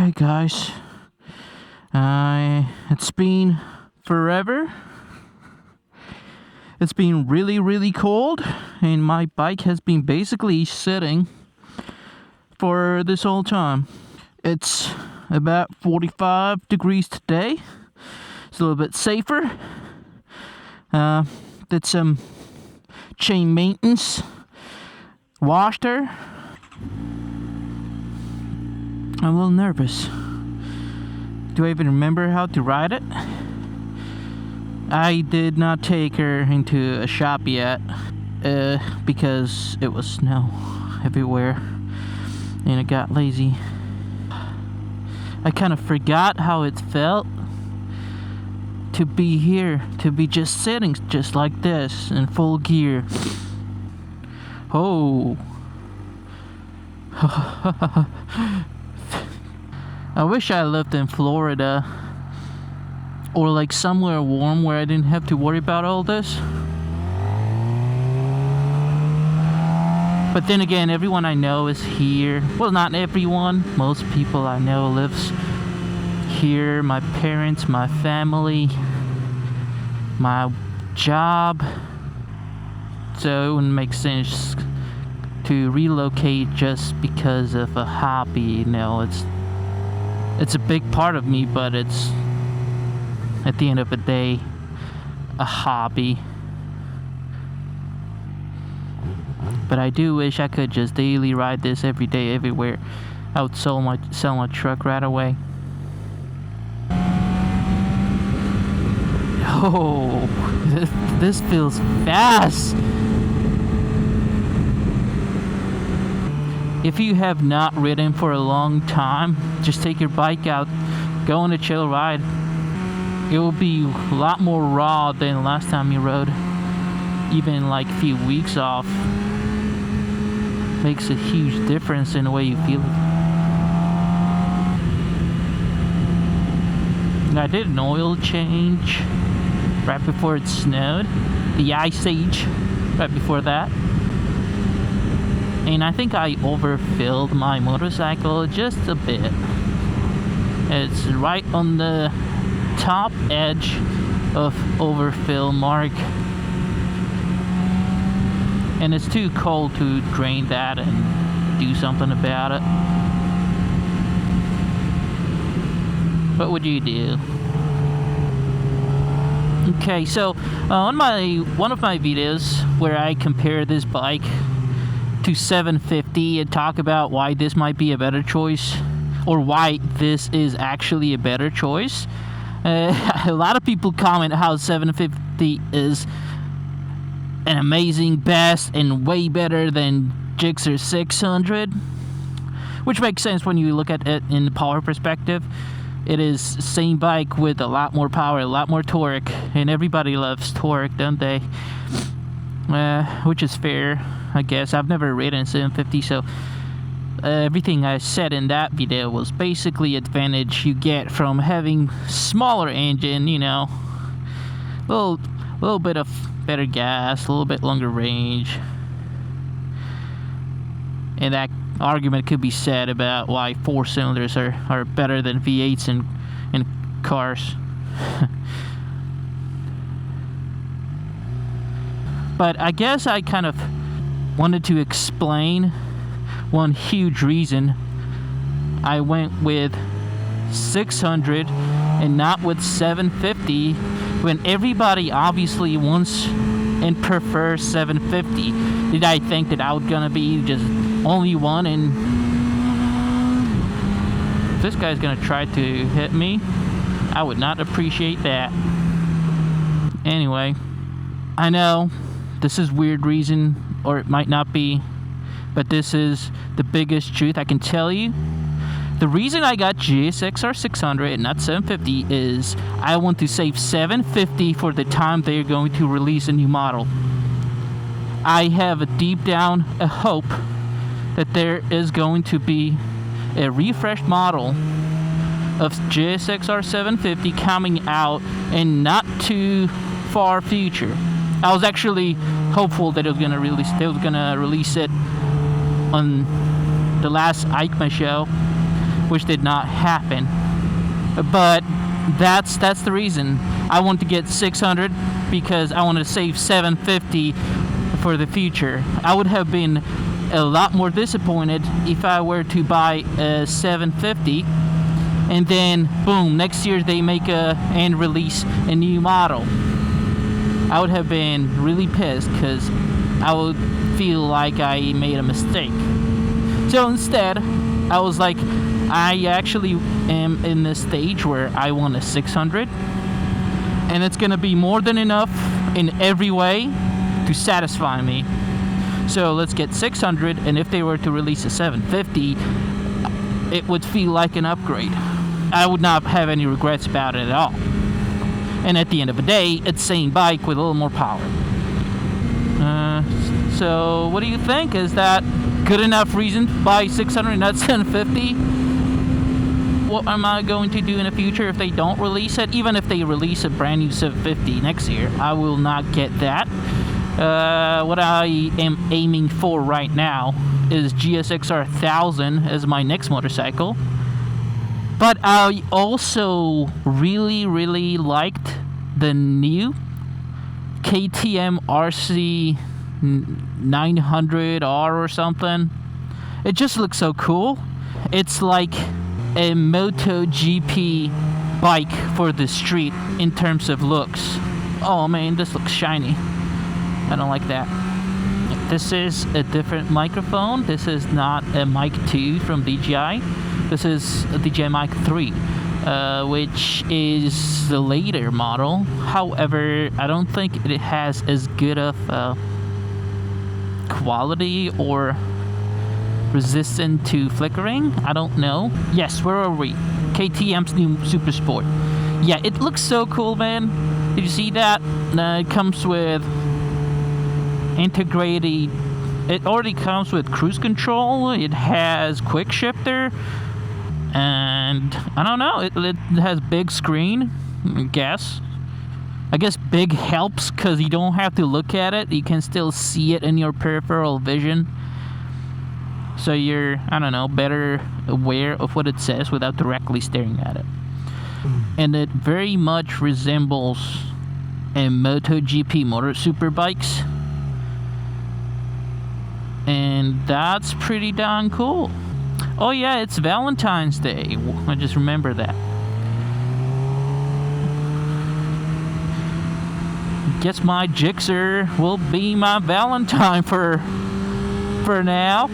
Okay, guys. It's been forever. It's been really, really cold, and my bike has been basically sitting for this whole time. It's about 45 degrees today. It's a little bit safer. Did some chain maintenance. Washed her. I'm a little nervous. Do I even remember how to ride it? I did not take her into a shop yet because it was snow everywhere and I got lazy. I kind of forgot how it felt to be here, to be just sitting just like this in full gear. Oh. I wish I lived in Florida or like somewhere warm where I didn't have to worry about all this. But then again, everyone I know is here. Well, not everyone. Most people I know lives here. My parents, my family, my job. So it wouldn't make sense to relocate just because of a hobby. You know, it's a big part of me, but it's, at the end of the day, a hobby. But I do wish I could just daily ride this every day, everywhere. I would sell my truck right away. Oh, this feels fast. If you have not ridden for a long time, just take your bike out, go on a chill ride. It will be a lot more raw than last time you rode. Even like a few weeks off makes a huge difference in the way you feel it. And I did an oil change right before it snowed, the ice age, right before that. And I think I overfilled my motorcycle just a bit. It's right on the top edge of overfill mark. And it's too cold to drain that and do something about it. What would you do? Okay, so on one of my videos where I compare this bike to 750 and talk about why this might be a better choice, or why this is actually a better choice. A lot of people comment how 750 is an amazing, best, and way better than GSXR 600, which makes sense when you look at it in the power perspective. It is the same bike with a lot more power, a lot more torque, and everybody loves torque, don't they? Which is fair, I guess. I've never ridden 750, so everything I said in that video was basically advantage you get from having smaller engine, you know, little bit of better gas, a little bit longer range. And that argument could be said about why 4-cylinders are better than V8s in cars. But I guess I kind of wanted to explain one huge reason I went with 600 and not with 750 when everybody obviously wants and prefers 750. Did I think that I was gonna be just only one, and if this guy's gonna try to hit me, I would not appreciate that. Anyway, I know this is weird reason, or it might not be, but this is the biggest truth I can tell you. The reason I got GSXR 600 and not 750 is I want to save 750 for the time they're going to release a new model. I have a deep down a hope that there is going to be a refreshed model of GSXR 750 coming out in not too far future. I was actually hopeful that they was gonna release it on the last EICMA show, which did not happen. But that's the reason. I want to get 600 because I want to save 750 for the future. I would have been a lot more disappointed if I were to buy a 750 and then boom, next year they make and release a new model. I would have been really pissed because I would feel like I made a mistake. So instead, I was like, I actually am in this stage where I want a 600, and it's gonna be more than enough in every way to satisfy me. So let's get 600, and if they were to release a 750, it would feel like an upgrade. I would not have any regrets about it at all. And at the end of the day, it's the same bike with a little more power. So what do you think? Is that good enough reason to buy 600 and not 750? What am I going to do in the future if they don't release it? Even if they release a brand new 750 next year, I will not get that. What I am aiming for right now is GSXR 1000 as my next motorcycle. But I also really liked the new KTM RC 900R or something. It just looks so cool. It's like a MotoGP bike for the street in terms of looks. Oh man, this looks shiny. I don't like that. This is a different microphone. This is not a Mic 2 from DJI. This is a DJI Mic 3, which is the later model. However, I don't think it has as good of quality or resistant to flickering. I don't know. Yes, where are we? KTM's new Super Sport. Yeah, it looks so cool, man. Did you see that? It comes with integrated. It already comes with cruise control. It has quick shifter, and I don't know. It has big screen. I guess big helps because you don't have to look at it. You can still see it in your peripheral vision. So you're, I don't know, better aware of what it says without directly staring at it. And it very much resembles a MotoGP motor super bikes. And that's pretty darn cool. Oh yeah, it's Valentine's Day. I just remember that. Guess my Gixxer will be my Valentine for now.